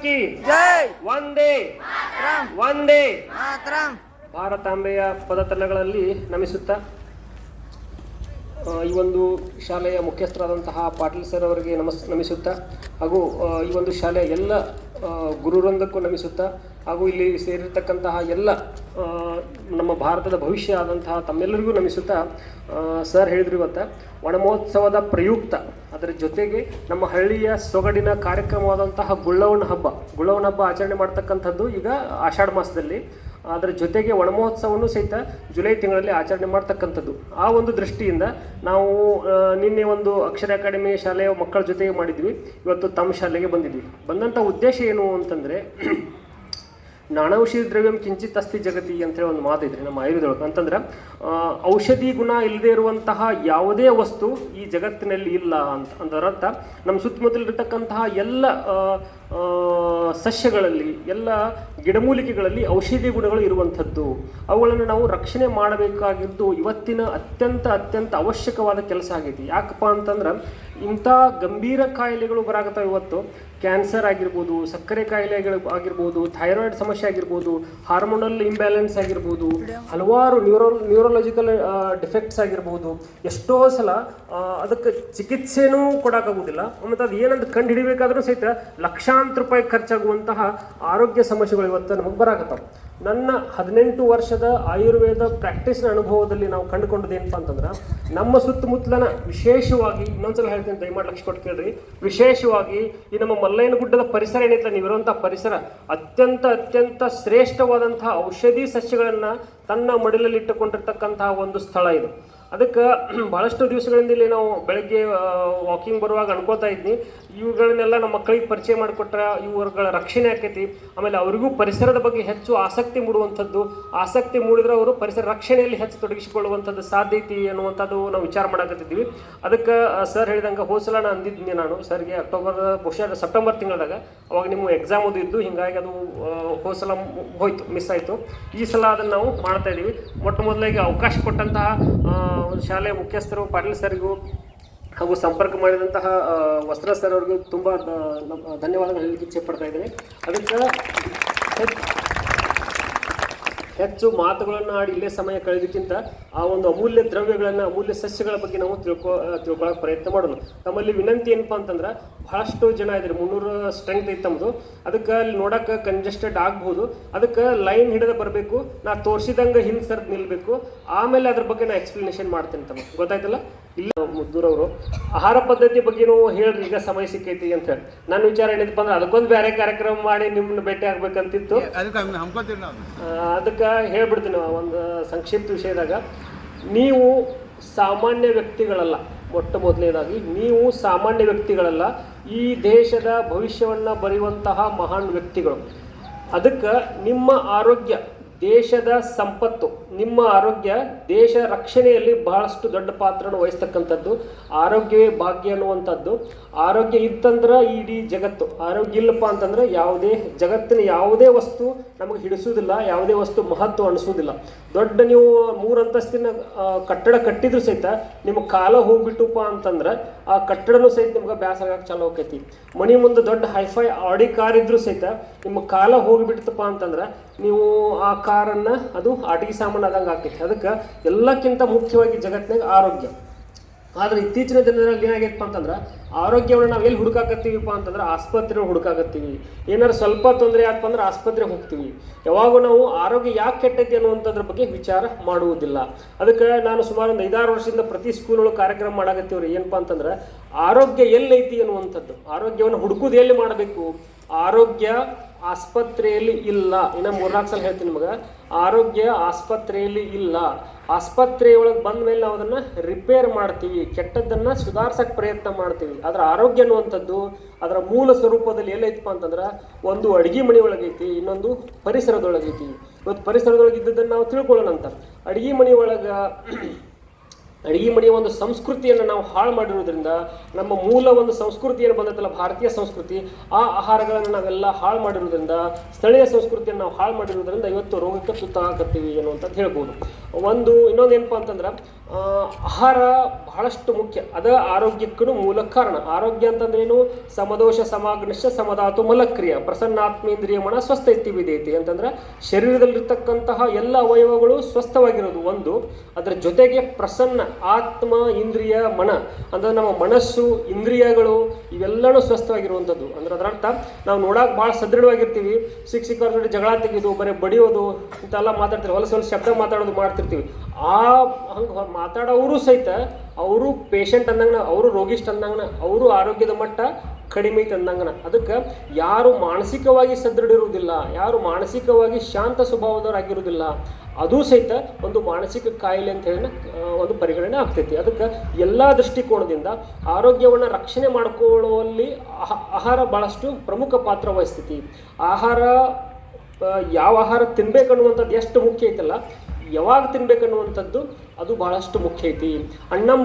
ಕಿ ಜೈ ವಂದೇ ಮಾತರಂ ವಂದೇ ಮಾತರಂ. ಭಾರತಾಂಬೆಯ ಪದತಲಗಳಲ್ಲಿ ನಮಿಸುತ್ತಾ ಈ ಒಂದು ಶಾಲೆಯ ಮುಖ್ಯಸ್ಥರಾದಂತಹ ಪಾಟೀಲ್ ಸರ್ ಅವರಿಗೆ ನಮಿಸುತ್ತಾ ಹಾಗೂ ಈ ಒಂದು ಶಾಲೆಯ ಎಲ್ಲ ಗುರುವೃಂದಕ್ಕೂ ನಮಿಸುತ್ತಾ ಹಾಗೂ ಇಲ್ಲಿ ಸೇರಿರ್ತಕ್ಕಂತಹ ಎಲ್ಲ ನಮ್ಮ ಭಾರತದ ಭವಿಷ್ಯ ಆದಂತಹ ತಮ್ಮೆಲ್ಲರಿಗೂ ನಮಿಸುತ್ತಾ ಸರ್ ಹೇಳಿದ್ರು ಇವತ್ತು ವನಮಹೋತ್ಸವದ ಪ್ರಯುಕ್ತ ಅದರ ಜೊತೆಗೆ ನಮ್ಮ ಹಳ್ಳಿಯ ಸೊಗಡಿನ ಕಾರ್ಯಕ್ರಮವಾದಂತಹ ಗುಳ್ಳವನ ಹಬ್ಬ ಆಚರಣೆ ಮಾಡ್ತಕ್ಕಂಥದ್ದು ಈಗ ಆಷಾಢ ಮಾಸದಲ್ಲಿ. ಅದರ ಜೊತೆಗೆ ವನಮಹೋತ್ಸವವನ್ನು ಸಹಿತ ಜುಲೈ ತಿಂಗಳಲ್ಲಿ ಆಚರಣೆ ಮಾಡ್ತಕ್ಕಂಥದ್ದು. ಆ ಒಂದು ದೃಷ್ಟಿಯಿಂದ ನಾವು ನಿನ್ನೆ ಒಂದು ಅಕ್ಷರ ಅಕಾಡೆಮಿ ಶಾಲೆಯ ಮಕ್ಕಳ ಜೊತೆಗೆ ಮಾಡಿದ್ವಿ, ಇವತ್ತು ತಮ್ಮ ಶಾಲೆಗೆ ಬಂದಿದ್ವಿ. ಬಂದಂಥ ಉದ್ದೇಶ ಏನು ಅಂತಂದರೆ ನಾನೌಷಧಿ ದ್ರವ್ಯಂ ಕಿಂಚಿತ್ ಅಸ್ತಿ ಜಗತಿ ಅಂತೇಳಿ ಒಂದು ಮಾತು ಇದ್ರಿ ನಮ್ಮ ಆಯುರ್ವೇದೊಳಗೆ. ಅಂತಂದ್ರೆ ಔಷಧಿ ಗುಣ ಇಲ್ಲದೆ ಇರುವಂತಹ ಯಾವುದೇ ವಸ್ತು ಈ ಜಗತ್ತಿನಲ್ಲಿ ಇಲ್ಲ ಅದರರ್ಥ ನಮ್ಮ ಸುತ್ತಮುತ್ತಲಿರ್ತಕ್ಕಂತಹ ಎಲ್ಲ ಸಸ್ಯಗಳಲ್ಲಿ ಎಲ್ಲ ಗಿಡಮೂಲಿಕೆಗಳಲ್ಲಿ ಔಷಧಿ ಗುಣಗಳು ಇರುವಂಥದ್ದು. ಅವುಗಳನ್ನು ನಾವು ರಕ್ಷಣೆ ಮಾಡಬೇಕಾಗಿದ್ದು ಇವತ್ತಿನ ಅತ್ಯಂತ ಅವಶ್ಯಕವಾದ ಕೆಲಸ ಆಗೈತಿ. ಯಾಕಪ್ಪ ಅಂತಂದ್ರೆ ಇಂಥ ಗಂಭೀರ ಕಾಯಿಲೆಗಳು ಬರಾಕತ್ತಾವ ಇವತ್ತು. ಕ್ಯಾನ್ಸರ್ ಆಗಿರ್ಬೋದು, ಸಕ್ಕರೆ ಕಾಯಿಲೆಗಳು ಆಗಿರ್ಬೋದು, ಥೈರಾಯ್ಡ್ ಸಮಸ್ಯೆ ಆಗಿರ್ಬೋದು, ಹಾರ್ಮೋನಲ್ ಇಂಬ್ಯಾಲೆನ್ಸ್ ಆಗಿರ್ಬೋದು, ಹಲವಾರು ನ್ಯೂರೋಲಾಜಿಕಲ್ ಡಿಫೆಕ್ಟ್ಸ್ ಆಗಿರ್ಬೋದು. ಎಷ್ಟೋ ಸಲ ಅದಕ್ಕೆ ಚಿಕಿತ್ಸೆನೂ ಕೊಡೋಕ್ಕಾಗೋದಿಲ್ಲ. ಮತ್ತು ಅದು ಏನಂತ ಕಂಡು ಹಿಡಿಬೇಕಾದ್ರೂ ಸಹಿತ ಲಕ್ಷಾಂತರ ರೂಪಾಯಿ ಖರ್ಚಾಗುವಂತಹ ಆರೋಗ್ಯ ಸಮಸ್ಯೆಗಳು ಇವತ್ತು ನಮಗೆ ಬರಾಕತ್ತಾವೆ. ನನ್ನ 18 ವರ್ಷದ ಆಯುರ್ವೇದ ಪ್ರಾಕ್ಟೀಸ್ನ ಅನುಭವದಲ್ಲಿ ನಾವು ಕಂಡುಕೊಂಡದ್ದು ಏನಪ್ಪ ಅಂತಂದ್ರೆ ನಮ್ಮ ಸುತ್ತಮುತ್ತಲನ ವಿಶೇಷವಾಗಿ ಇನ್ನೊಂದ್ಸಲ ಹೇಳ್ತೀನಿ, ದಯಮಾಡಿ ಲಕ್ಷ ಕೊಟ್ಟು ಕೇಳ್ರಿ. ವಿಶೇಷವಾಗಿ ಈ ನಮ್ಮ ಮಲ್ಲಯ್ಯನಗುಡ್ಡದ ಪರಿಸರ ಏನೈತಲ್ಲ, ನೀವಿರುವಂಥ ಪರಿಸರ ಅತ್ಯಂತ ಶ್ರೇಷ್ಠವಾದಂತಹ ಔಷಧಿ ಸಸ್ಯಗಳನ್ನು ತನ್ನ ಮಡಿಲಲ್ಲಿ ಇಟ್ಟುಕೊಂಡಿರ್ತಕ್ಕಂತಹ ಒಂದು ಸ್ಥಳ ಇದು. ಅದಕ್ಕೆ ಭಾಳಷ್ಟು ದಿವಸಗಳಿಂದ ಇಲ್ಲಿ ನಾವು ಬೆಳಗ್ಗೆ ವಾಕಿಂಗ್ ಬರುವಾಗ ಅನ್ಕೋತಾ ಇದ್ನಿ, ಇವುಗಳನ್ನೆಲ್ಲ ನಮ್ಮ ಮಕ್ಕಳಿಗೆ ಪರಿಚಯ ಮಾಡಿಕೊಟ್ರೆ ಇವುಗಳ ರಕ್ಷಣೆ ಆಕೈತಿ. ಆಮೇಲೆ ಅವರಿಗೂ ಪರಿಸರದ ಬಗ್ಗೆ ಹೆಚ್ಚು ಆಸಕ್ತಿ ಮೂಡುವಂಥದ್ದು, ಆಸಕ್ತಿ ಮೂಡಿದ್ರೆ ಅವರು ಪರಿಸರ ರಕ್ಷಣೆಯಲ್ಲಿ ಹೆಚ್ಚು ತೊಡಗಿಸಿಕೊಳ್ಳುವಂಥದ್ದು ಸಾಧ್ಯ ಐತಿ ಅನ್ನುವಂಥದ್ದು ನಾವು ವಿಚಾರ ಮಾಡಕತ್ತಿದ್ವಿ. ಅದಕ್ಕೆ ಸರ್ ಹೇಳಿದಂಗೆ ಹೋಸಲ ಅಂದಿದ್ದೀನಿ ನಾನು ಸರ್ಗೆ ಬಹುಶಃ ಸೆಪ್ಟೆಂಬರ್ ತಿಂಗಳದಾಗ, ಅವಾಗ ನಿಮ್ಮ ಎಕ್ಸಾಮ್ ಅದು ಇದ್ದು, ಹೀಗಾಗಿ ಅದು ಹೋಸಲ ಹೋಯ್ತು, ಮಿಸ್ ಆಯಿತು. ಈ ಸಲ ಅದನ್ನು ನಾವು ಮಾಡ್ತಾ ಇದ್ದೀವಿ. ಮೊಟ್ಟ ಮೊದಲಿಗೆ ಅವಕಾಶ ಕೊಟ್ಟಂತಹ ಒಂದು ಶಾಲೆಯ ಮುಖ್ಯಸ್ಥರು ಪಾಟೀಲ್ ಸರ್ಗೂ ಹಾಗೂ ಸಂಪರ್ಕ ಮಾಡಿದಂತಹ ವಸ್ತ್ರ ಸರ್ ಅವ್ರಿಗೂ ತುಂಬ ಧನ್ಯವಾದಗಳು ಹೇಳಲಿಕ್ಕೆ ಇಚ್ಛೆ ಪಡ್ತಾ ಇದ್ದೀನಿ. ಅದಕ್ಕೆ ಹೆಚ್ಚು ಮಾತುಗಳನ್ನು ಆಡಿ ಇಲ್ಲೇ ಸಮಯ ಕಳೆದಕ್ಕಿಂತ ಆ ಒಂದು ಅಮೂಲ್ಯ ದ್ರವ್ಯಗಳನ್ನು, ಅಮೂಲ್ಯ ಸಸ್ಯಗಳ ಬಗ್ಗೆ ನಾವು ತಿಳ್ಕೊಳ್ಳೋಕೆ ಪ್ರಯತ್ನ ಮಾಡೋಣ. ತಮ್ಮಲ್ಲಿ ವಿನಂತಿ ಏನಪ್ಪ ಅಂತಂದ್ರೆ ಭಾಳಷ್ಟು ಜನ ಇದ್ರಿ, 300 ಸ್ಟ್ರೆಂತ್ ಐತೆ ತಮ್ಮದು. ಅದಕ್ಕೆ ಅಲ್ಲಿ ನೋಡೋಕೆ ಕಂಜೆಸ್ಟೆಡ್ ಆಗ್ಬೋದು. ಅದಕ್ಕೆ ಲೈನ್ ಹಿಡಿದು ಬರಬೇಕು, ನಾ ತೋರಿಸಿದಂಗೆ ಹಿಂದೆ ಸರ್ದು ನಿಲ್ಲಬೇಕು. ಆಮೇಲೆ ಅದ್ರ ಬಗ್ಗೆ ನಾ ಎಕ್ಸ್ಪ್ಲನೇಷನ್ ಮಾಡ್ತೇನೆ. ತಮ್ಮ ಗೊತ್ತಾಯ್ತಲ್ಲ. ಇಲ್ಲ ಮುದ್ದೂರವರು ಆಹಾರ ಪದ್ಧತಿ ಬಗ್ಗೆನೂ ಹೇಳ್ರಿ, ಈಗ ಸಮಯ ಸಿಕ್ಕೈತಿ ಅಂತ ಹೇಳಿ. ನನ್ನ ವಿಚಾರ ಏನಿದಪ್ಪ ಅಂದ್ರೆ ಅದಕ್ಕೊಂದು ಬೇರೆ ಕಾರ್ಯಕ್ರಮ ಮಾಡಿ ನಿಮ್ಮನ್ನ ಭೇಟಿ ಆಗ್ಬೇಕಂತಿತ್ತು. ಅದಕ್ಕೆ ಹೇಳ್ಬಿಡ್ತೀನಿ ಒಂದು ಸಂಕ್ಷಿಪ್ತ ವಿಷಯದಾಗ. ನೀವು ಸಾಮಾನ್ಯ ವ್ಯಕ್ತಿಗಳಲ್ಲ. ಮೊಟ್ಟ ಮೊದಲನೇದಾಗಿ ನೀವು ಸಾಮಾನ್ಯ ವ್ಯಕ್ತಿಗಳಲ್ಲ, ಈ ದೇಶದ ಭವಿಷ್ಯವನ್ನು ಬರೆಯುವಂತಹ ಮಹಾನ್ ವ್ಯಕ್ತಿಗಳು. ಅದಕ್ಕೆ ನಿಮ್ಮ ಆರೋಗ್ಯ ದೇಶದ ಸಂಪತ್ತು. ನಿಮ್ಮ ಆರೋಗ್ಯ ದೇಶ ರಕ್ಷಣೆಯಲ್ಲಿ ಬಹಳಷ್ಟು ದೊಡ್ಡ ಪಾತ್ರವನ್ನು ವಹಿಸ್ತಕ್ಕಂಥದ್ದು. ಆರೋಗ್ಯವೇ ಭಾಗ್ಯ ಅನ್ನುವಂಥದ್ದು. ಆರೋಗ್ಯ ಇತ್ತಂದ್ರೆ ಇಡೀ ಜಗತ್ತು, ಆರೋಗ್ಯ ಇಲ್ಲಪ್ಪ ಅಂತಂದ್ರೆ ಜಗತ್ತಿನ ಯಾವುದೇ ವಸ್ತು ನಮಗೆ ಹಿಡಿಸೋದಿಲ್ಲ, ಯಾವುದೇ ವಸ್ತು ಮಹತ್ವ ಅನಿಸೋದಿಲ್ಲ. ದೊಡ್ಡ ನೀವು 3 ಅಂತಸ್ತಿನ ಕಟ್ಟಡ ಕಟ್ಟಿದ್ರು ಸಹಿತ ನಿಮ್ಮ ಕಾಲ ಹೋಗ್ಬಿಟ್ಟುಪ್ಪ ಅಂತಂದ್ರೆ ಆ ಕಟ್ಟಡನೂ ಸಹಿತ ನಿಮ್ಗೆ ಬೇಸರ ಆಗಕ್ಕೆ ಚಾಲು ಹೋಗ್ತೈತಿ. ಮನೆ ಮುಂದೆ ದೊಡ್ಡ ಹೈಫೈ ಆಡಿ ಕಾರ್ ಇದ್ರೂ ಸಹಿತ ನಿಮ್ಮ ಕಾಲ ಹೋಗಿಬಿಡ್ತಪ್ಪ ಅಂತಂದ್ರೆ ನೀವು ಆ ಕಾರನ್ನು ಅದು ಆಟಿಕೆ ಸಾಮಾನು ಆದಂಗೆ ಆಗ್ತೈತಿ. ಅದಕ್ಕೆ ಎಲ್ಲಕ್ಕಿಂತ ಮುಖ್ಯವಾಗಿ ಜಗತ್ತಿನಾಗ ಆರೋಗ್ಯ. ಆದರೆ ಇತ್ತೀಚಿನ ದಿನದಲ್ಲಿ ಏನಾಗೈತಪ್ಪ ಅಂತಂದ್ರೆ ಆರೋಗ್ಯವನ್ನು ನಾವು ಎಲ್ಲಿ ಹುಡುಕಾಕತ್ತೀವಿಪ್ಪ ಅಂತಂದ್ರೆ ಆಸ್ಪತ್ರೆ ಹುಡುಕಾಕತ್ತೀವಿ. ಏನಾದ್ರು ಸ್ವಲ್ಪ ತೊಂದರೆ ಆಯ್ತಪ್ಪ ಅಂದ್ರೆ ಆಸ್ಪತ್ರೆಗೆ ಹೋಗ್ತೀವಿ. ಯಾವಾಗೂ ನಾವು ಆರೋಗ್ಯ ಯಾಕೆ ಕೆಟ್ಟೈತಿ ಅನ್ನುವಂಥದ್ರ ಬಗ್ಗೆ ವಿಚಾರ ಮಾಡುವುದಿಲ್ಲ. ಅದಕ್ಕೆ ನಾನು ಸುಮಾರು ಒಂದು 5-6 ವರ್ಷದಿಂದ ಪ್ರತಿ ಸ್ಕೂಲೊಳಗೆ ಕಾರ್ಯಕ್ರಮ ಮಾಡಾಕತ್ತೀವ್ರಿ. ಏನಪ್ಪ ಅಂತಂದ್ರೆ ಆರೋಗ್ಯ ಎಲ್ಲೈತಿ ಅನ್ನುವಂಥದ್ದು, ಆರೋಗ್ಯವನ್ನು ಹುಡುಕೋದು ಎಲ್ಲಿ ಮಾಡಬೇಕು. ಆರೋಗ್ಯ ಆಸ್ಪತ್ರೆಯಲ್ಲಿ ಇಲ್ಲ. ಇನ್ನು 3-4 ಸಲ ಹೇಳ್ತೀನಿ ನಿಮಗೆ, ಆರೋಗ್ಯ ಆಸ್ಪತ್ರೆಯಲ್ಲಿ ಇಲ್ಲ. ಆಸ್ಪತ್ರೆಯೊಳಗೆ ಬಂದ ಮೇಲೆ ನಾವು ಅದನ್ನು ರಿಪೇರ್ ಮಾಡ್ತೀವಿ, ಕೆಟ್ಟದ್ದನ್ನು ಸುಧಾರಿಸೋಕ್ಕೆ ಪ್ರಯತ್ನ ಮಾಡ್ತೀವಿ. ಅದರ ಆರೋಗ್ಯ ಅನ್ನುವಂಥದ್ದು ಅದರ ಮೂಲ ಸ್ವರೂಪದಲ್ಲಿ ಎಲ್ಲೈತಪ್ಪ ಅಂತಂದ್ರೆ ಒಂದು ಅಡುಗೆ ಮನೆ ಒಳಗೈತಿ, ಇನ್ನೊಂದು ಪರಿಸರದೊಳಗೈತಿ. ಇವತ್ತು ಪರಿಸರದೊಳಗೆ ಇದ್ದದ್ದನ್ನು ನಾವು ತಿಳ್ಕೊಳ್ಳೋಣ ಅಂತ. ಅಡುಗೆ ಮನೆಯ ಒಂದು ಸಂಸ್ಕೃತಿಯನ್ನು ನಾವು ಹಾಳು ಮಾಡಿರೋದ್ರಿಂದ, ನಮ್ಮ ಮೂಲ ಒಂದು ಸಂಸ್ಕೃತಿ ಏನು ಬಂದೈತಲ್ಲ ಭಾರತೀಯ ಸಂಸ್ಕೃತಿ, ಆ ಆಹಾರಗಳನ್ನು ನಾವೆಲ್ಲ ಹಾಳು ಮಾಡಿರೋದ್ರಿಂದ, ಸ್ಥಳೀಯ ಸಂಸ್ಕೃತಿಯನ್ನು ನಾವು ಹಾಳು ಮಾಡಿರೋದ್ರಿಂದ ಇವತ್ತು ರೋಗಕ್ಕೆ ತುತ್ತಾಗತ್ತೀವಿ ಅನ್ನುವಂಥದ್ದು ಹೇಳ್ಬೋದು. ಇನ್ನೊಂದು ಏನಪ್ಪ ಅಂತಂದ್ರೆ ಆಹಾರ ಬಹಳಷ್ಟು ಮುಖ್ಯ. ಅದ ಆರೋಗ್ಯಕ್ಕೂ ಮೂಲ ಕಾರಣ. ಆರೋಗ್ಯ ಅಂತಂದ್ರೇನು? ಸಮದೋಷ ಸಮಾಗ್ನಿಶ್ಚ ಸಮಧಾತು ಮಲಕ್ರಿಯ ಪ್ರಸನ್ನಾತ್ಮೇಂದ್ರಿಯ ಮನ ಸ್ವಸ್ಥ ಇತ್ತಿ ವಿಧೇತಿ ಅಂತಂದ್ರೆ ಶರೀರದಲ್ಲಿರ್ತಕ್ಕಂತಹ ಎಲ್ಲ ಅವಯವಗಳು ಸ್ವಸ್ಥವಾಗಿರೋದು ಒಂದು, ಅದರ ಜೊತೆಗೆ ಪ್ರಸನ್ನ ಆತ್ಮ ಇಂದ್ರಿಯ ಮನ ಅಂದ್ರೆ ನಮ್ಮ ಮನಸ್ಸು ಇಂದ್ರಿಯಗಳು ಇವೆಲ್ಲನೂ ಸ್ವಸ್ಥವಾಗಿರುವಂಥದ್ದು. ಅಂದ್ರೆ ಅದರ ಅರ್ಥ ನಾವು ನೋಡಕ್ಕೆ ಭಾಳ ಸದೃಢವಾಗಿರ್ತೀವಿ, ಸಿಕ್ಕವ್ರ ಜೊತೆ ಜಗಳ ತೆಗೆದು ಬರೀ ಬಡಿಯೋದು ಇಂತೆಲ್ಲ ಮಾತಾಡ್ತೀವಿ, ಹೊಲಸು ಶಬ್ದ ಮಾತಾಡೋದು ಮಾಡ್ತಿರ್ತೀವಿ. ಹಂಗೆ ಮಾತಾಡೋರು ಸಹಿತ ಅವರು ಪೇಷಂಟ್ ಅಂದಂಗನ, ಅವರು ರೋಗಿಷ್ಠ ಅಂದಂಗನ, ಅವರು ಆರೋಗ್ಯದ ಮಟ್ಟ ಕಡಿಮೆ ಐತೆ ಅಂದಂಗನ. ಅದಕ್ಕೆ ಯಾರು ಮಾನಸಿಕವಾಗಿ ಸದೃಢ ಇರುವುದಿಲ್ಲ, ಯಾರು ಮಾನಸಿಕವಾಗಿ ಶಾಂತ ಸ್ವಭಾವದವರಾಗಿರುವುದಿಲ್ಲ, ಅದು ಸಹಿತ ಒಂದು ಮಾನಸಿಕ ಕಾಯಿಲೆ ಅಂತ ಹೇಳಿ ಒಂದು ಪರಿಗಣನೆ ಆಗ್ತೈತಿ. ಅದಕ್ಕೆ ಎಲ್ಲ ದೃಷ್ಟಿಕೋನದಿಂದ ಆರೋಗ್ಯವನ್ನು ರಕ್ಷಣೆ ಮಾಡಿಕೊಳ್ಳುವಲ್ಲಿ ಆಹಾರ ಭಾಳಷ್ಟು ಪ್ರಮುಖ ಪಾತ್ರ ವಹಿಸ್ತೈತಿ. ಯಾವ ಆಹಾರ ತಿನ್ಬೇಕನ್ನುವಂಥದ್ದು ಎಷ್ಟು ಮುಖ್ಯ ಐತಲ್ಲ, ಯಾವಾಗ ತಿನ್ಬೇಕನ್ನುವಂಥದ್ದು ಅದು ಭಾಳಷ್ಟು ಮುಖ್ಯ ಐತಿ. ಅನ್ನಂ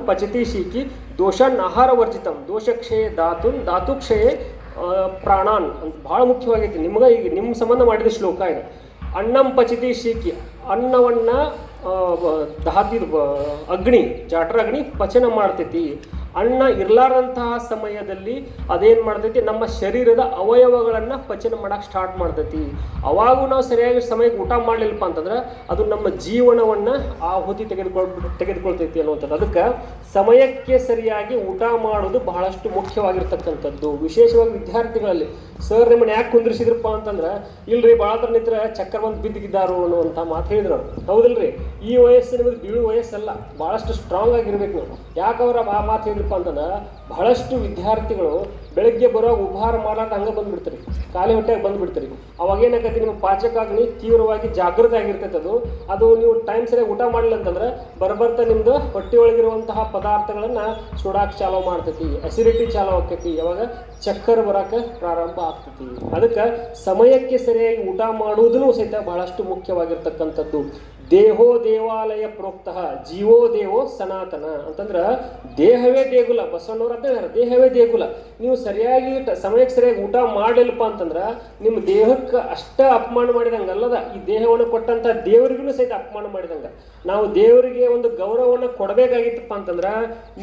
ಪಚತಿ ಶೀಕಿ ದೋಷನ್ ಆಹಾರ ವರ್ಜಿತಂ ದೋಷಕ್ಷಯ ಧಾತುಕ್ಷಯ ಪ್ರಾಣಾನ್ ಅಂತ ಭಾಳ ಮುಖ್ಯವಾಗೈತಿ. ನಿಮ್ಗೆ ಈಗ ನಿಮ್ಮ ಸಂಬಂಧ ಮಾಡಿದ ಶ್ಲೋಕ ಇದೆ. ಅನ್ನಂ ಪಚತಿ ಶೀಕಿ, ಅನ್ನವನ್ನು ಅಗ್ನಿ ಜಾಟ್ರ ಅಗ್ನಿ ಪಚನ ಮಾಡ್ತೈತಿ. ಅನ್ನ ಇರಲಾರಂತಹ ಸಮಯದಲ್ಲಿ ಅದೇನು ಮಾಡ್ತೈತಿ, ನಮ್ಮ ಶರೀರದ ಅವಯವಗಳನ್ನು ಪಚನ ಮಾಡೋಕ್ಕೆ ಸ್ಟಾರ್ಟ್ ಮಾಡ್ತೈತಿ. ಅವಾಗೂ ನಾವು ಸರಿಯಾಗಿ ಸಮಯಕ್ಕೆ ಊಟ ಮಾಡಲಿಲ್ಲಪ್ಪ ಅಂತಂದ್ರೆ ಅದು ನಮ್ಮ ಜೀವನವನ್ನು ಆಹುತಿ ತೆಗೆದುಕೊಳ್ತೈತಿ ಅನ್ನುವಂಥದ್ದು. ಅದಕ್ಕೆ ಸಮಯಕ್ಕೆ ಸರಿಯಾಗಿ ಊಟ ಮಾಡೋದು ಬಹಳಷ್ಟು ಮುಖ್ಯವಾಗಿರ್ತಕ್ಕಂಥದ್ದು. ವಿಶೇಷವಾಗಿ ವಿದ್ಯಾರ್ಥಿಗಳಲ್ಲಿ ಸರ್ ನಿಮ್ಮನ್ನು ಯಾಕೆ ಕುಂದ್ರಿಸಿದ್ರಪ್ಪ ಅಂತಂದ್ರೆ, ಇಲ್ರಿ ಭಾಳ ನಿತ್ರ ಚಕ್ಕರ್ ಬಂದು ಬಿದ್ದಿದ್ದಾರು ಅನ್ನುವಂಥ ಮಾತು ಹೇಳಿದ್ರು. ಹೌದಿಲ್ರಿ? ಈ ವಯಸ್ಸು ನಿಮಗೆ ಬೀಳು ವಯಸ್ಸಲ್ಲ, ಭಾಳಷ್ಟು ಸ್ಟ್ರಾಂಗ್ ಆಗಿರ್ಬೇಕು ನೀವು. ಯಾಕೆ ಅವ್ರು ಆ ಮಾತು ಹೇಳಿದ್ರಪ್ಪ ಅಂತಂದ್ರೆ, ಬಹಳಷ್ಟು ವಿದ್ಯಾರ್ಥಿಗಳು ಬೆಳಗ್ಗೆ ಬರುವಾಗ ಉಪಹಾರ ಮಾಡಾಕ ಹಂಗೆ ಬಂದುಬಿಡ್ತೀರಿ, ಖಾಲಿ ಹೊಟ್ಟೆಗೆ ಬಂದುಬಿಡ್ತೀರಿ. ಅವಾಗ ಏನಾಗತ್ತೆ, ನಿಮ್ಮ ಪಾಚಕಾಗ್ನಿ ತೀವ್ರವಾಗಿ ಜಾಗೃತಿ ಆಗಿರ್ತೈತೆ. ಅದು ನೀವು ಟೈಮ್ ಸರಿಯಾಗಿ ಊಟ ಮಾಡಲಿಲ್ಲ ಅಂತಂದ್ರೆ ಬರ್ತಾ ನಿಮ್ಮದು ಹೊಟ್ಟೆ ಒಳಗಿರುವಂತಹ ಪದಾರ್ಥಗಳನ್ನು ಸುಡಾಕ್ ಚಾಲೂ ಮಾಡ್ತೈತಿ, ಅಸಿಡಿಟಿ ಚಾಲೂ ಆಗ್ತೈತಿ, ಯಾವಾಗ ಚಕ್ಕರ್ ಬರೋಕೆ ಪ್ರಾರಂಭ ಆಗ್ತೈತಿ. ಅದಕ್ಕೆ ಸಮಯಕ್ಕೆ ಸರಿಯಾಗಿ ಊಟ ಮಾಡುವುದೂ ಸಹಿತ ಬಹಳಷ್ಟು ಮುಖ್ಯವಾಗಿರ್ತಕ್ಕಂಥದ್ದು. ದೇಹೋ ದೇವಾಲಯ ಪ್ರೋಕ್ತಃ ಜೀವೋ ದೇವೋ ಸನಾತನ ಅಂತಂದ್ರೆ ದೇಹವೇ ದೇಗುಲ. ಬಸವಣ್ಣವ್ರ ಅಂತ ದೇಹವೇ ದೇಗುಲ. ನೀವು ಸರಿಯಾಗಿ ಸಮಯಕ್ಕೆ ಸರಿಯಾಗಿ ಊಟ ಮಾಡಲಿಲ್ಲಪ್ಪ ಅಂತಂದ್ರೆ ನಿಮ್ಮ ದೇಹಕ್ಕೆ ಅಷ್ಟ ಅಪಮಾನ ಮಾಡಿದಂಗೆ ಅಲ್ಲದ, ಈ ದೇಹವನ್ನು ಕೊಟ್ಟಂಥ ದೇವರಿಗೂ ಸಹಿತ ಅಪಮಾನ ಮಾಡಿದಂಗೆ. ನಾವು ದೇವರಿಗೆ ಒಂದು ಗೌರವವನ್ನು ಕೊಡಬೇಕಾಗಿತ್ತಪ್ಪ ಅಂತಂದ್ರೆ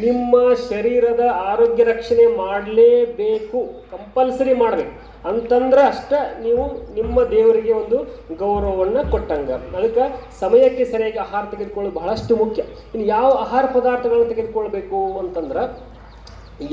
ನಿಮ್ಮ ಶರೀರದ ಆರೋಗ್ಯ ರಕ್ಷಣೆ ಮಾಡಲೇಬೇಕು, ಕಂಪಲ್ಸರಿ ಮಾಡಬೇಕು. ಅಂತಂದ್ರೆ ಅಷ್ಟೇ ನೀವು ನಿಮ್ಮ ದೇವರಿಗೆ ಒಂದು ಗೌರವವನ್ನು ಕೊಟ್ಟಂಗೆ. ಅದಕ್ಕೆ ಸಮಯಕ್ಕೆ ಸರಿಯಾಗಿ ಆಹಾರ ತೆಗೆದುಕೊಳ್ಳೋದು ಬಹಳಷ್ಟು ಮುಖ್ಯ. ಇನ್ನು ಯಾವ ಆಹಾರ ಪದಾರ್ಥಗಳನ್ನು ತೆಗೆದುಕೊಳ್ಬೇಕು ಅಂತಂದ್ರೆ,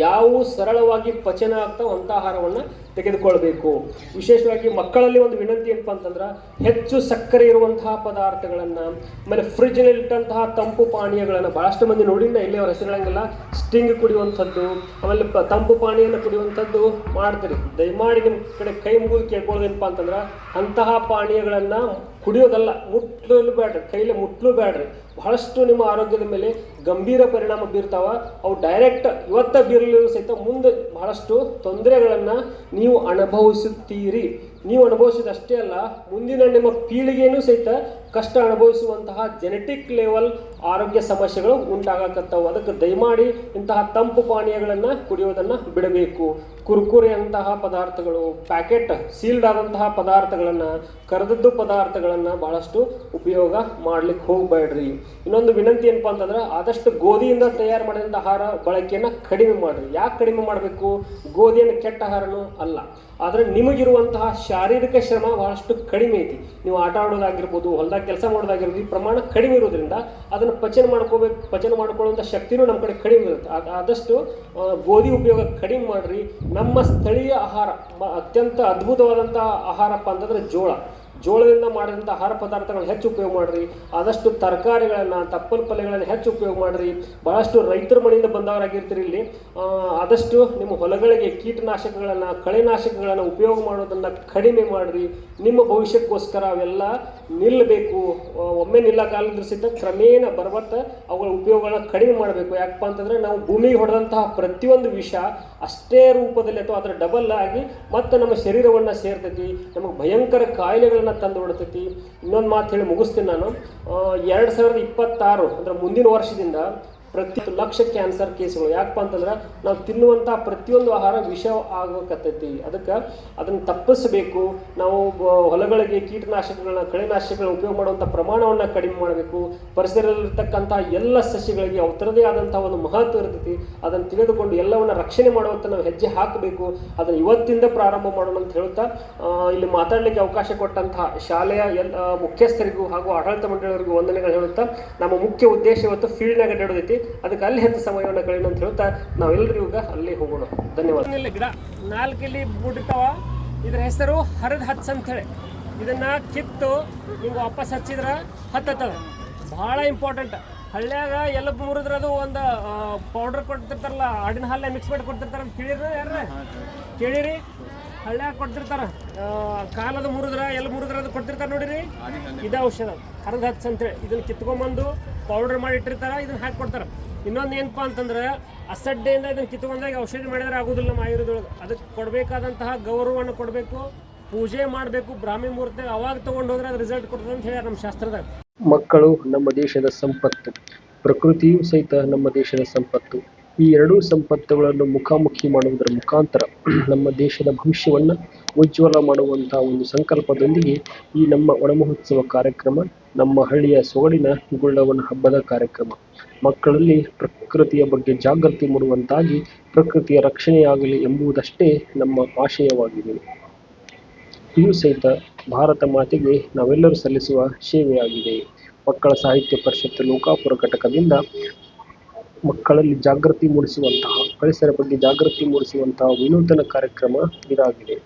ಯಾವುವು ಸರಳವಾಗಿ ಪಚನ ಆಗ್ತಾವೆ ಅಂಥ ಆಹಾರವನ್ನು ತೆಗೆದುಕೊಳ್ಬೇಕು. ವಿಶೇಷವಾಗಿ ಮಕ್ಕಳಲ್ಲಿ ಒಂದು ವಿನಂತಿ ಏನಪ್ಪ ಅಂತಂದ್ರೆ, ಹೆಚ್ಚು ಸಕ್ಕರೆ ಇರುವಂತಹ ಪದಾರ್ಥಗಳನ್ನು, ಆಮೇಲೆ ಫ್ರಿಜ್ನಲ್ಲಿಟ್ಟಂತಹ ತಂಪು ಪಾನೀಯಗಳನ್ನು, ಭಾಳಷ್ಟು ಮಂದಿ ನೋಡಿಂದ ಇಲ್ಲಿ ಅವ್ರ ಹೆಸರುಗಳಂಗೆಲ್ಲ ಸ್ಟಿಂಗ್ ಕುಡಿಯುವಂಥದ್ದು, ಆಮೇಲೆ ತಂಪು ಪಾನೀಯನ ಕುಡಿಯುವಂಥದ್ದು ಮಾಡ್ತೀರಿ. ದಯಮಾಡಿ ನಿಮ್ಮ ಕಡೆ ಕೈ ಮುಗಿದು ಕೇಳ್ಕೊಳ್ಳೋದೇನಪ್ಪ ಅಂತಂದ್ರೆ, ಅಂತಹ ಪಾನೀಯಗಳನ್ನು ಕುಡಿಯೋದಲ್ಲ, ಮುಟ್ಟಲು ಬೇಡ್ರಿ, ಕೈಲಿ ಮುಟ್ಟಲು ಬೇಡ್ರಿ. ಬಹಳಷ್ಟು ನಿಮ್ಮ ಆರೋಗ್ಯದ ಮೇಲೆ ಗಂಭೀರ ಪರಿಣಾಮ ಬೀರ್ತಾವ. ಅವು ಡೈರೆಕ್ಟ್ ಇವತ್ತ ಬೀರಲು ಸಹಿತ ಮುಂದೆ ಬಹಳಷ್ಟು ತೊಂದರೆಗಳನ್ನು ನೀವು ಅನುಭವಿಸುತ್ತೀರಿ. ನೀವು ಅನುಭವಿಸಿದಷ್ಟೇ ಅಲ್ಲ, ಮುಂದಿನ ನಿಮ್ಮ ಪೀಳಿಗೆಯೂ ಸಹಿತ ಕಷ್ಟ ಅನುಭವಿಸುವಂತಹ ಜೆನೆಟಿಕ್ ಲೆವೆಲ್ ಆರೋಗ್ಯ ಸಮಸ್ಯೆಗಳು ಉಂಟಾಗಕತ್ತವು. ಅದಕ್ಕೆ ದಯಮಾಡಿ ಇಂತಹ ತಂಪು ಪಾನೀಯಗಳನ್ನು ಕುಡಿಯೋದನ್ನು ಬಿಡಬೇಕು. ಕುರ್ಕುರೆ ಅಂತಹ ಪದಾರ್ಥಗಳು, ಪ್ಯಾಕೆಟ್ ಸೀಲ್ಡ್ ಆದಂತಹ ಪದಾರ್ಥಗಳನ್ನು, ಕರೆದದ್ದು ಪದಾರ್ಥಗಳನ್ನು ಭಾಳಷ್ಟು ಉಪಯೋಗ ಮಾಡ್ಲಿಕ್ಕೆ ಹೋಗಬೇಡ್ರಿ. ಇನ್ನೊಂದು ವಿನಂತಿ ಏನಪ್ಪ ಅಂತಂದ್ರೆ, ಆದಷ್ಟು ಗೋಧಿಯಿಂದ ತಯಾರು ಮಾಡಿದಂಥ ಆಹಾರ ಬಳಕೆಯನ್ನು ಕಡಿಮೆ ಮಾಡಿರಿ. ಯಾಕೆ ಕಡಿಮೆ ಮಾಡಬೇಕು? ಗೋಧಿಯನ್ನು ಕೆಟ್ಟ ಆಹಾರನೂ ಅಲ್ಲ, ಆದರೆ ನಿಮಗಿರುವಂತಹ ಶಾರೀರಿಕ ಶ್ರಮ ಬಹಳಷ್ಟು ಕಡಿಮೆ ಐತಿ. ನೀವು ಆಟ ಆಡೋದಾಗಿರ್ಬೋದು, ಹೊಲದಾಗ ಕೆಲಸ ಮಾಡೋದಾಗಿರ್ಬೋದು, ಈ ಪ್ರಮಾಣ ಕಡಿಮೆ ಇರೋದ್ರಿಂದ ಅದನ್ನು ಪಚನ ಮಾಡ್ಕೊಳ್ಳುವಂಥ ಶಕ್ತಿನೂ ನಮ್ಮ ಕಡೆ ಕಡಿಮೆ ಇರುತ್ತೆ. ಆದಷ್ಟು ಗೋಧಿ ಉಪಯೋಗ ಕಡಿಮೆ ಮಾಡಿರಿ. ನಮ್ಮ ಸ್ಥಳೀಯ ಆಹಾರ ಅತ್ಯಂತ ಅದ್ಭುತವಾದಂಥ ಆಹಾರಪ್ಪ ಅಂತಂದರೆ ಜೋಳದಿಂದ ಮಾಡಿದಂಥ ಆಹಾರ ಪದಾರ್ಥಗಳನ್ನ ಹೆಚ್ಚು ಉಪಯೋಗ ಮಾಡಿರಿ. ಆದಷ್ಟು ತರಕಾರಿಗಳನ್ನು, ತಪ್ಪಲು ಪಲ್ಯಗಳನ್ನು ಹೆಚ್ಚು ಉಪಯೋಗ ಮಾಡಿರಿ. ಭಾಳಷ್ಟು ರೈತರ ಮನೆಯಿಂದ ಬಂದವರಾಗಿರ್ತೀರಿ. ಇಲ್ಲಿ ಆದಷ್ಟು ನಿಮ್ಮ ಹೊಲಗಳಿಗೆ ಕೀಟನಾಶಕಗಳನ್ನು, ಕಳೆನಾಶಕಗಳನ್ನು ಉಪಯೋಗ ಮಾಡೋದನ್ನು ಕಡಿಮೆ ಮಾಡಿರಿ. ನಿಮ್ಮ ಭವಿಷ್ಯಕ್ಕೋಸ್ಕರ ಅವೆಲ್ಲ ನಿಲ್ಲಬೇಕು. ಒಮ್ಮೆ ನಿಲ್ಲಕ್ಕಾಗಲಿದ್ರು ಸಹಿತ ಕ್ರಮೇಣ ಅವುಗಳ ಉಪಯೋಗಗಳನ್ನ ಕಡಿಮೆ ಮಾಡಬೇಕು. ಯಾಕಪ್ಪ ಅಂತಂದರೆ ನಾವು ಭೂಮಿಗೆ ಹೊಡೆದಂತಹ ಪ್ರತಿಯೊಂದು ವಿಷ ಅಷ್ಟೇ ರೂಪದಲ್ಲಿ ಅಥವಾ ಅದರ ಡಬಲ್ ಆಗಿ ಮತ್ತೆ ನಮ್ಮ ಶರೀರವನ್ನು ಸೇರ್ತೈತಿ, ನಮಗೆ ಭಯಂಕರ ಕಾಯಿಲೆಗಳನ್ನು ತಂದು ಬಿಡ್ತೈತಿ. ಇನ್ನೊಂದು ಮಾತು ಹೇಳಿ ಮುಗಿಸ್ತೀನಿ ನಾನು. 2026 ಅಂದರೆ ಮುಂದಿನ ವರ್ಷದಿಂದ ಪ್ರತಿ ಲಕ್ಷ ಕ್ಯಾನ್ಸರ್ ಕೇಸ್ಗಳು. ಯಾಕಪ್ಪ ಅಂತಂದ್ರೆ ನಾವು ತಿನ್ನುವಂಥ ಪ್ರತಿಯೊಂದು ಆಹಾರ ವಿಷ ಆಗೋಕತ್ತೈತಿ. ಅದಕ್ಕೆ ಅದನ್ನು ತಪ್ಪಿಸಬೇಕು. ನಾವು ಹೊಲಗಳಿಗೆ ಕೀಟನಾಶಕಗಳನ್ನ ಕಳೆನಾಶಕಗಳನ್ನ ಉಪಯೋಗ ಮಾಡುವಂಥ ಪ್ರಮಾಣವನ್ನು ಕಡಿಮೆ ಮಾಡಬೇಕು. ಪರಿಸರದಲ್ಲಿರ್ತಕ್ಕಂಥ ಎಲ್ಲ ಸಸ್ಯಗಳಿಗೆ ಅವರದೇ ಆದಂಥ ಒಂದು ಮಹತ್ವ ಇರ್ತೈತಿ. ಅದನ್ನು ತಿಳಿದುಕೊಂಡು ಎಲ್ಲವನ್ನು ರಕ್ಷಣೆ ಮಾಡುವಂಥ ನಾವು ಹೆಜ್ಜೆ ಹಾಕಬೇಕು. ಅದನ್ನು ಇವತ್ತಿಂದ ಪ್ರಾರಂಭ ಮಾಡೋಣ ಅಂತ ಹೇಳ್ತಾ ಇಲ್ಲಿ ಮಾತಾಡಲಿಕ್ಕೆ ಅವಕಾಶ ಕೊಟ್ಟಂತಹ ಶಾಲೆಯ ಮುಖ್ಯಸ್ಥರಿಗೂ ಹಾಗೂ ಆಡಳಿತ ಮಂಡಳಿಯವರಿಗೂ ವಂದನೆಗಳು ಹೇಳುತ್ತಾ, ನಮ್ಮ ಮುಖ್ಯ ಉದ್ದೇಶ ಇವತ್ತು ಫೀಲ್ಡ್ನಾಗ ಅಡ್ಡಾಡೋದೈತಿ. ಅದಕ್ಕೆ ಅಲ್ಲಿ ಹೆಚ್ಚು ಸಮಯವನ್ನು ಕಳೆಯೋಣ ಅಂತ ಹೇಳ್ತಾ ನಾವೆಲ್ಲರಿಗೂ ಈಗ ಅಲ್ಲಿ ಹೋಗೋಣ. ಧನ್ಯವಾದ. ಗಿಡ 4 ಇಲ್ಲಿ ಬೂಟಿರ್ತಾವ. ಇದರ ಹೆಸರು ಹರಿದ ಹಚ್ಚ ಅಂತೇಳಿ. ಇದನ್ನ ಕಿತ್ತು ನೀವು ವಾಪಸ್ ಹಚ್ಚಿದ್ರೆ ಹತ್ತದ. ಭಾಳ ಇಂಪಾರ್ಟೆಂಟ್. ಹಳ್ಳ್ಯಾಗ ಎಲ್ಲ ಮುರಿದ್ರೆ ಅದು ಒಂದು ಪೌಡರ್ ಕೊಡ್ತಿರ್ತಾರಲ್ಲ, ಆಡಿನ ಹಾಲೇ ಮಿಕ್ಸ್ ಮಾಡಿ ಕೊಡ್ತಿರ್ತಾರ ಅಂತ ಕೇಳಿರಿ? ಯಾರ ಕೇಳಿರಿ? ಹಳ್ಳ್ಯಾಗ ಕೊಡ್ತಿರ್ತಾರ. ಕಾಲದ ಮುರಿದ್ರೆ ಎಲ್ಲ ಮುರಿದ್ರೆ ಅದು ಕೊಡ್ತಿರ್ತಾರೆ ನೋಡಿರಿ. ಇದೇ ಔಷಧ ಹರಿದ ಹಚ್ಚ ಅಂತೇಳಿ. ಇದನ್ನ ಕಿತ್ಕೊಂಬಂದು ಪೌಡರ್ ಮಾಡಿ ಇಟ್ಟಿರ್ತಾರ. ಇದನ್ನ ಹಾಕಿ ಕೊಡ್ತಾರೆ. ಇನ್ನೊಂದು ಏನಪ್ಪ ಅಂತಂದ್ರೆ ಅಸಡ್ಡೆಯಿಂದ ಇದನ್ನು ಕಿತ್ಕೊಂಡಾಗ ಔಷಧಿ ಮಾಡಿದ್ರೆ ಆಗೋದಿಲ್ಲ ನಮ್ಮ ಆಯುರ್ವೇದೊಳಗೆ. ಅದಕ್ಕೆ ಕೊಡಬೇಕಾದಂತಹ ಗೌರವವನ್ನು ಕೊಡಬೇಕು, ಪೂಜೆ ಮಾಡಬೇಕು ಬ್ರಾಹ್ಮಿ ಮುಹೂರ್ತ. ಅವಾಗ ತೊಗೊಂಡು ಹೋದ್ರೆ ಅದು ರಿಸಲ್ಟ್ ಕೊಡ್ತದೆ ಅಂತ ಹೇಳಿ ನಮ್ಮ ಶಾಸ್ತ್ರದಾಗ. ಮಕ್ಕಳು ನಮ್ಮ ದೇಶದ ಸಂಪತ್ತು, ಪ್ರಕೃತಿಯೂ ಸಹಿತ ನಮ್ಮ ದೇಶದ ಸಂಪತ್ತು. ಈ ಎರಡೂ ಸಂಪತ್ತುಗಳನ್ನು ಮುಖಾಮುಖಿ ಮಾಡುವುದರ ಮುಖಾಂತರ ನಮ್ಮ ದೇಶದ ಭವಿಷ್ಯವನ್ನು ಉಜ್ವಲ ಮಾಡುವಂಥ ಒಂದು ಸಂಕಲ್ಪದೊಂದಿಗೆ ಈ ನಮ್ಮ ವನಮಹೋತ್ಸವ ಕಾರ್ಯಕ್ರಮ, ನಮ್ಮ ಹಳ್ಳಿಯ ಸೊಗಡಿನ ಗುಳ್ಳವನ ಹಬ್ಬದ ಕಾರ್ಯಕ್ರಮ, ಮಕ್ಕಳಲ್ಲಿ ಪ್ರಕೃತಿಯ ಬಗ್ಗೆ ಜಾಗೃತಿ ಮೂಡುವಂತಾಗಿ ಪ್ರಕೃತಿಯ ರಕ್ಷಣೆಯಾಗಲಿ ಎಂಬುದಷ್ಟೇ ನಮ್ಮ ಆಶಯವಾಗಿದೆ. ಇದು ಸಹಿತ ಭಾರತ ಮಾತೆಗೆ ನಾವೆಲ್ಲರೂ ಸಲ್ಲಿಸುವ ಸೇವೆಯಾಗಿದೆ. ಮಕ್ಕಳ ಸಾಹಿತ್ಯ ಪರಿಷತ್ತು ಲೋಕಾಪುರ ಘಟಕದಿಂದ ಮಕ್ಕಳಲ್ಲಿ ಜಾಗೃತಿ ಮೂಡಿಸುವಂತಹ, ಪರಿಸರ ಬಗ್ಗೆ ಜಾಗೃತಿ ಮೂಡಿಸುವಂತಹ ವಿನೂತನ ಕಾರ್ಯಕ್ರಮ ಇದಾಗಿದೆ.